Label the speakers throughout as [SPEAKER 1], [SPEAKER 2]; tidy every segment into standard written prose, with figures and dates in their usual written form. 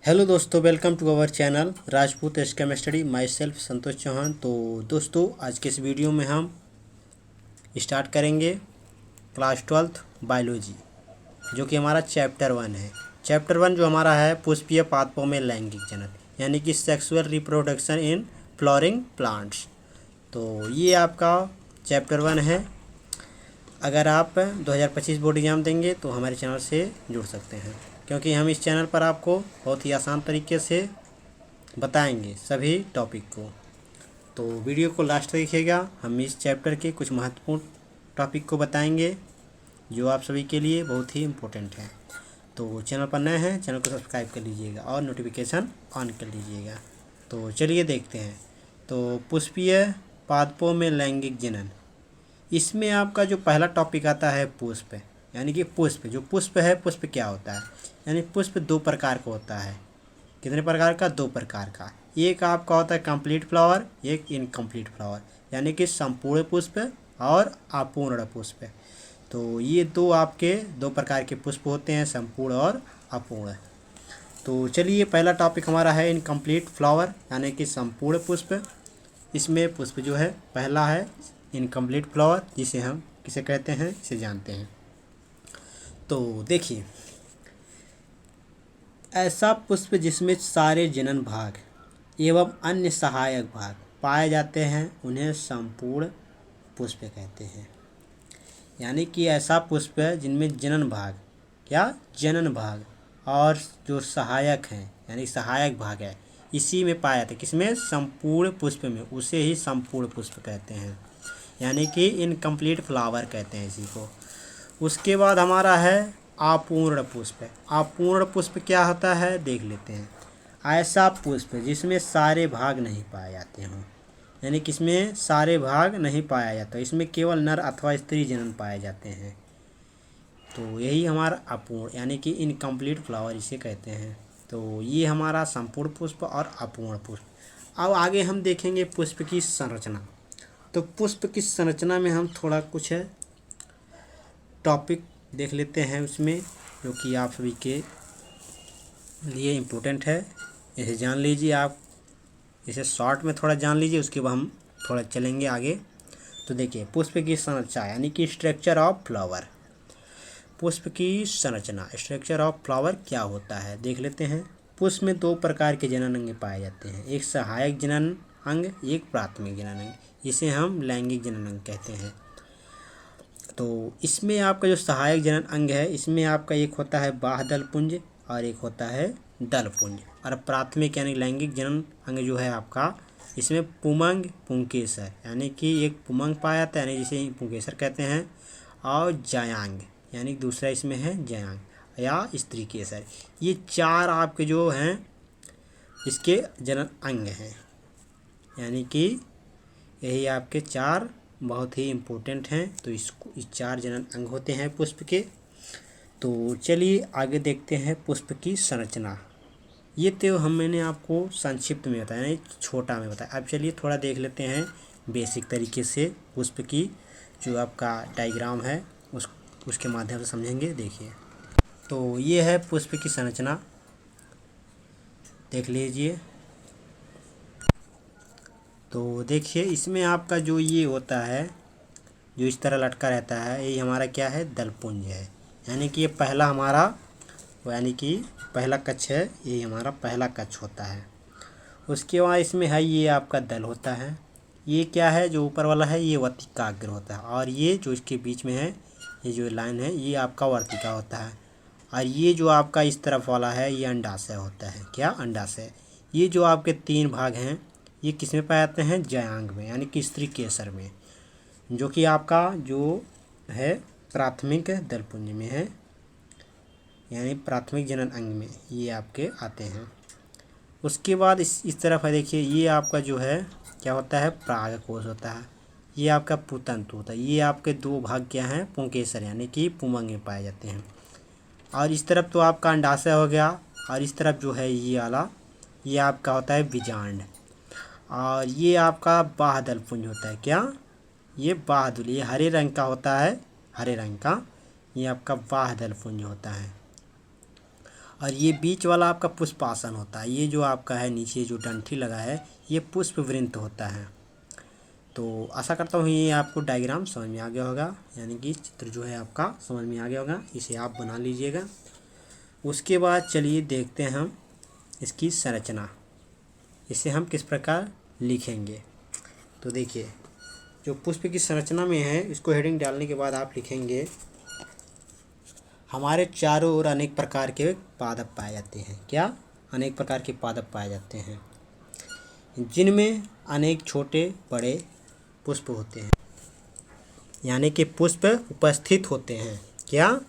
[SPEAKER 1] Hello दोस्तों, welcome to our channel Rajput SKM study. Myself Santosh Chauhan. तो दोस्तों, आज के इस वीडियो में हम स्टार्ट करेंगे क्लास 12th बायोलॉजी, जो कि हमारा चैप्टर 1 है। चैप्टर 1 जो हमारा है पुष्पीय पादपों में लैंगिक जनन, यानी कि sexual reproduction in flowering plants. तो ये आपका चैप्टर 1 है। अगर आप 2025 बोर्ड एग्ज़ाम देंगे तो हमारे चैनल से जुड़ सकते हैं, क्योंकि हम इस चैनल पर आपको बहुत ही आसान तरीके से बताएंगे सभी टॉपिक को। तो वीडियो को लास्ट तक देखिएगा। हम इस चैप्टर के कुछ महत्वपूर्ण टॉपिक को बताएंगे जो आप सभी के लिए बहुत ही इम्पोर्टेंट है। तो चैनल पर नए हैं, चैनल को सब्सक्राइब कर लीजिएगा और नोटिफिकेशन ऑन कर लीजिएगा। तो चलिए देखते हैं। तो पुष्पीय पादपों में लैंगिक जनन, इसमें आपका जो पहला टॉपिक आता है पुष्प, यानी कि पुष्प। जो पुष्प है, पुष्प क्या होता है, यानी पुष्प दो प्रकार का होता है। कितने प्रकार का? दो प्रकार का। एक आपका होता है कंप्लीट फ्लावर, एक इनकम्प्लीट फ्लावर, यानी कि संपूर्ण पुष्प और अपूर्ण पुष्प। तो ये दो आपके दो प्रकार के पुष्प होते हैं, संपूर्ण और अपूर्ण। तो चलिए, पहला टॉपिक हमारा है इनकम्प्लीट फ्लावर, यानी कि संपूर्ण पुष्प। इसमें पुष्प जो है पहला है इनकम्प्लीट फ्लावर, जिसे हम किसे कहते हैं इसे जानते हैं। तो देखिए, ऐसा पुष्प जिसमें सारे जनन भाग एवं अन्य सहायक भाग पाए जाते हैं उन्हें संपूर्ण पुष्प कहते हैं। यानी कि ऐसा पुष्प है जिनमें जनन भाग, क्या जनन भाग और जो सहायक हैं, यानी सहायक भाग है, इसी में पाया जाता है। किसमें? संपूर्ण पुष्प में, उसे ही संपूर्ण पुष्प कहते हैं, यानी कि इनकम्प्लीट फ्लावर कहते हैं इसी को। उसके बाद हमारा है अपूर्ण पुष्प। अपूर्ण पुष्प क्या होता है देख लेते हैं। ऐसा पुष्प जिसमें सारे भाग नहीं पाए जाते हों, यानी कि इसमें सारे भाग नहीं पाया जाता, इसमें केवल नर अथवा स्त्री जनन पाए जाते हैं। तो यही हमारा अपूर्ण, यानी कि इनकम्प्लीट फ्लावर इसे कहते हैं। तो ये हमारा संपूर्ण पुष्प और अपूर्ण पुष्प। अब आगे हम देखेंगे पुष्प की संरचना। तो पुष्प की संरचना में हम थोड़ा कुछ टॉपिक देख लेते हैं उसमें, जो कि आप सभी के लिए इम्पोर्टेंट है। इसे जान लीजिए, आप इसे शॉर्ट में थोड़ा जान लीजिए, उसके बाद हम थोड़ा चलेंगे आगे। तो देखिए, पुष्प की संरचना यानी कि स्ट्रक्चर ऑफ फ्लावर। पुष्प की संरचना, स्ट्रक्चर ऑफ फ्लावर क्या होता है देख लेते हैं। पुष्प में दो प्रकार के जनन अंग पाए जाते हैं, एक सहायक जनन अंग, एक प्राथमिक जनन अंग, जिसे हम लैंगिक जनन अंग कहते हैं। तो इसमें आपका जो सहायक जनन अंग है, इसमें आपका एक होता है बाह्यदल पुंज और एक होता है दल पुंज। और प्राथमिक यानी लैंगिक जनन अंग जो है आपका, इसमें पुमंग पुंकेसर, यानी कि एक पुमंग पाया जाता है, यानी जिसे पुंकेसर कहते हैं, और जयांग, यानी दूसरा इसमें है जयांग या स्त्री केसर। ये चार आपके जो हैं इसके जनन अंग हैं, यानी कि यही आपके चार बहुत ही इम्पोर्टेंट हैं। तो इस चार जनन अंग होते हैं पुष्प के। तो चलिए आगे देखते हैं पुष्प की संरचना। ये तो मैंने आपको संक्षिप्त में बताया, यानी छोटा में बताया। अब चलिए थोड़ा देख लेते हैं बेसिक तरीके से पुष्प की जो आपका डायग्राम है उसके माध्यम से समझेंगे। देखिए, तो ये है पुष्प की संरचना, देख लीजिए। तो देखिए, इसमें आपका जो ये होता है, जो इस तरह लटका रहता है, ये हमारा क्या है? दलपुंज है, यानी कि ये पहला हमारा, यानी कि पहला कक्ष है, ये हमारा पहला कक्ष होता है। उसके बाद इसमें है ये आपका दल होता है। ये क्या है? जो ऊपर वाला है ये वर्तिकाग्र होता है, और ये जो इसके बीच में है, ये जो लाइन है, ये आपका वर्तिका होता है। और ये जो आपका इस तरफ वाला है, ये अंडाशय होता है। क्या? अंडाशय। ये जो आपके तीन भाग हैं, ये किस में पाए जाते हैं? जयांग में, यानी कि स्त्री केसर में, जो कि आपका जो है प्राथमिक दलपुंज में है, यानी प्राथमिक जनन अंग में ये आपके आते हैं। उसके बाद इस तरफ है, देखिए, ये आपका जो है क्या होता है? परागकोश होता है। ये आपका पुतंतु होता है। ये आपके दो भाग क्या हैं? पुंकेसर, यानी कि पुमंग में पाए जाते हैं। और इस तरफ तो आपका अंडाशय हो गया, और इस तरफ जो है ये वाला, ये आपका होता है बीजांड। और ये आपका बाह्यदल पुंज होता है। क्या? ये बाह्यदल, ये हरे रंग का होता है, हरे रंग का, ये आपका बाह्यदल पुंज होता है। और ये बीच वाला आपका पुष्पासन होता है। ये जो आपका है नीचे जो डंठी लगा है ये पुष्प वृंत होता है। तो आशा करता हूँ ये आपको डायग्राम समझ में आ गया होगा, यानी कि चित्र जो है आपका समझ में आ गया होगा। इसे आप बना लीजिएगा। उसके बाद चलिए देखते हैं हम इसकी संरचना, इसे हम किस प्रकार लिखेंगे। तो देखिए जो पुष्प की संरचना में है, इसको हेडिंग डालने के बाद आप लिखेंगे हमारे चारों ओर अनेक प्रकार के पादप पाए जाते हैं। क्या? अनेक प्रकार के पादप पाए जाते हैं, जिनमें अनेक छोटे बड़े पुष्प होते हैं, यानी कि पुष्प उपस्थित होते हैं। क्या?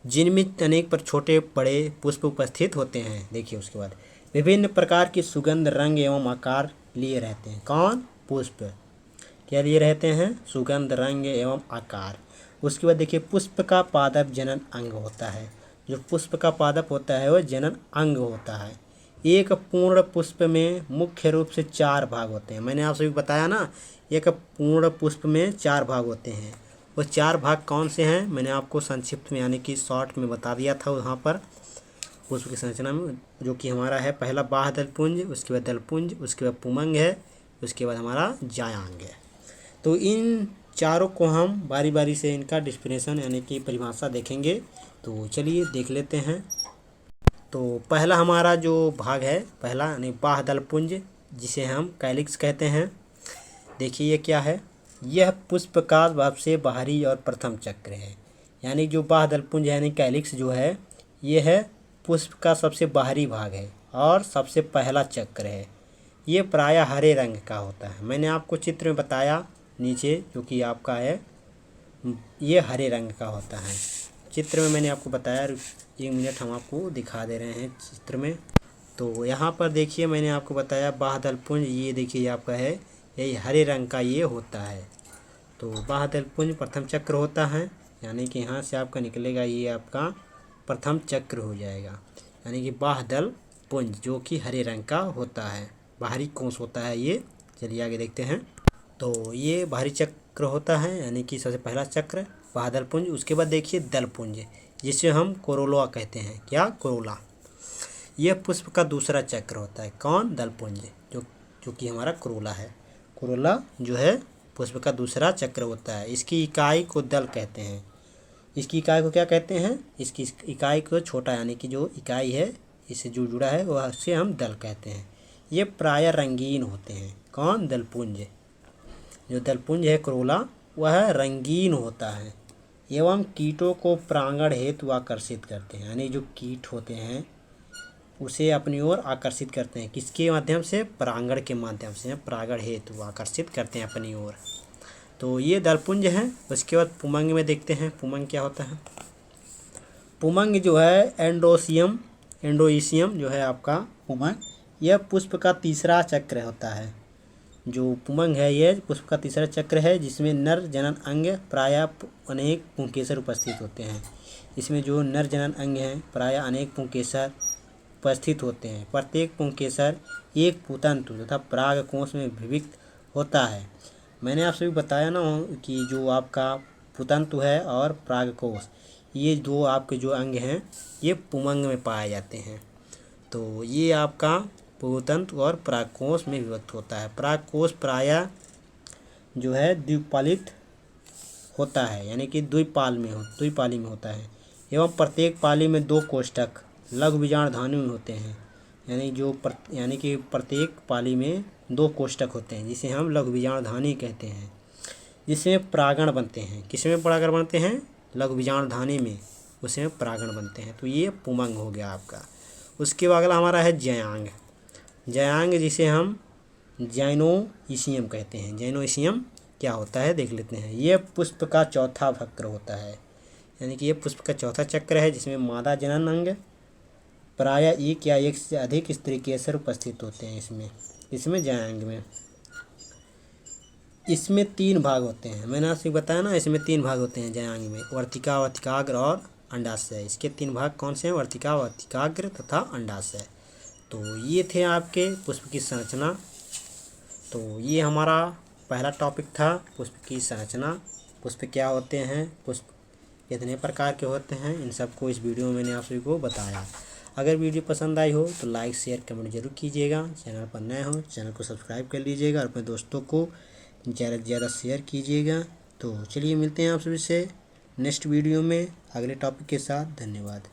[SPEAKER 1] जिनमें अनेक पर छोटे बड़े पुष्प उपस्थित होते हैं। देखिए उसके बाद विभिन्न प्रकार की सुगंध, रंग एवं आकार लिए रहते हैं। कौन? पुष्प। क्या लिए रहते हैं? सुगंध, रंग एवं आकार। उसके बाद देखिए पुष्प का पादप जनन अंग होता है। जो पुष्प का पादप होता है वह जनन अंग होता है। एक पूर्ण पुष्प में मुख्य रूप से 4 भाग होते हैं। मैंने आपसे भी बताया ना, एक पूर्ण पुष्प में 4 भाग होते हैं। वो 4 भाग कौन से हैं मैंने आपको संक्षिप्त में यानी कि शॉर्ट में बता दिया था वहाँ पर पुष्प की संरचना में, जो कि हमारा है पहला बाह्य दलपुंज, उसके बाद दलपुंज, उसके बाद पुमंग है, उसके बाद हमारा जायांग है। तो इन चारों को हम बारी बारी से इनका डिस्क्रिप्शन यानी कि परिभाषा देखेंगे। तो चलिए देख लेते हैं। तो पहला हमारा जो भाग है, पहला यानी बाह्य दलपुंज, जिसे हम कैलिक्स कहते हैं। देखिए ये क्या है, यह पुष्प का सबसे बाहरी और प्रथम चक्र है। यानी जो बाह्य दलपुंज यानी कैलिक्स जो है, ये है पुष्प का सबसे बाहरी भाग है और सबसे पहला चक्र है। ये प्रायः हरे रंग का होता है। मैंने आपको चित्र में बताया नीचे, जो कि आपका है ये हरे रंग का होता है। चित्र में मैंने आपको बताया, 1 मिनट हम आपको दिखा दे रहे हैं चित्र में। तो यहाँ पर देखिए मैंने आपको बताया बाह्य दलपुंज, ये देखिए आपका है यही हरे रंग का ये होता है। तो बाह्य दलपुंज प्रथम चक्र होता है, यानी कि यहाँ से आपका निकलेगा ये आपका प्रथम चक्र हो जाएगा, यानी कि बाह्य दलपुंज जो कि हरे रंग का होता है, बाहरी कोश होता है ये। चलिए आगे देखते हैं। तो ये बाहरी चक्र होता है, यानी कि सबसे पहला चक्र बाह्य दलपुंज। उसके बाद देखिए दलपुंज, जिसे हम कोरोला कहते हैं। क्या? कोरोला। यह पुष्प का दूसरा चक्र होता है। कौन? दलपुंज, जो कि हमारा कोरोला है। कोरोला जो है पुष्प का दूसरा चक्र होता है। इसकी इकाई को दल कहते हैं। इसकी इकाई को क्या कहते हैं? इसकी इकाई को छोटा, यानी कि जो इकाई है इससे जो जुड़ा है वह से हम दल कहते हैं। ये प्रायः रंगीन होते हैं। कौन? दलपुंज। जो दलपुंज है कोरोला वह रंगीन होता है एवं कीटों को प्रांगण हेतु आकर्षित करते हैं। यानी जो कीट होते हैं उसे अपनी ओर आकर्षित करते हैं। किसके माध्यम से? परागण के माध्यम से परागण हेतु आकर्षित करते हैं अपनी ओर। तो ये दलपुंज हैं। उसके बाद पुमंग में देखते हैं पुमंग क्या होता है। पुमंग जो है एंडोईसियम जो है आपका पुमंग, यह पुष्प का तीसरा चक्र होता है। जो पुमंग है ये पुष्प का तीसरा चक्र है, जिसमें नर जनन अंग प्रायः अनेक पुंकेसर उपस्थित होते हैं। इसमें जो नर जनन अंग हैं प्रायः अनेक पुंकेसर उपस्थित होते हैं। प्रत्येक पुंकेसर एक पुतंतु तथा परागकोश में विभक्त होता है। मैंने आपसे भी बताया ना कि जो आपका पुतंतु है और परागकोश, ये दो आपके जो अंग हैं ये पुमंग में पाए जाते हैं। तो ये आपका पुतंतु और परागकोश में विभक्त होता है। परागकोश प्रायः जो है द्विपालित होता है, यानी कि द्विपाली में होता है एवं प्रत्येक पाली में 2 कोष्ठक लघु बीजाणुधानी में होते हैं। यानी कि प्रत्येक पाली में 2 कोष्ठक होते हैं, जिसे हम लघु बीजाणुधानी कहते हैं, जिसमें परागण बनते हैं। किसमें परागण बनते हैं? लघु बीजाणुधानी में, उसमें परागण बनते हैं। तो ये पुमंग हो गया आपका। उसके बाद अगला हमारा है जयांग। जयांग जिसे हम जाइनोईसियम कहते हैं। जाइनोईसियम क्या होता है देख लेते हैं। यह पुष्प का चौथा चक्र होता है, यानी कि यह पुष्प का चौथा चक्र है, जिसमें मादा जनन अंग प्रायः एक या एक से अधिक स्त्री केसर उपस्थित होते हैं। इसमें जयांग में इसमें 3 भाग होते हैं। मैंने आपसे बताया ना, इसमें 3 भाग होते हैं जयांग में, वर्तिका, वर्तिकाग्र और अंडाशय। इसके 3 भाग कौन से हैं? वर्तिका, वर्तिकाग्र तथा अंडाशय। तो ये थे आपके पुष्प की संरचना। तो ये हमारा पहला टॉपिक था, पुष्प की संरचना। पुष्प क्या होते हैं, पुष्प कितने प्रकार के होते हैं, इन सबको इस वीडियो में मैंने आप सभी को बताया। अगर वीडियो पसंद आई हो तो लाइक शेयर कमेंट जरूर कीजिएगा। चैनल पर नए हो चैनल को सब्सक्राइब कर लीजिएगा और अपने दोस्तों को ज़्यादा से ज़्यादा शेयर कीजिएगा। तो चलिए मिलते हैं आप सभी से नेक्स्ट वीडियो में अगले टॉपिक के साथ। धन्यवाद।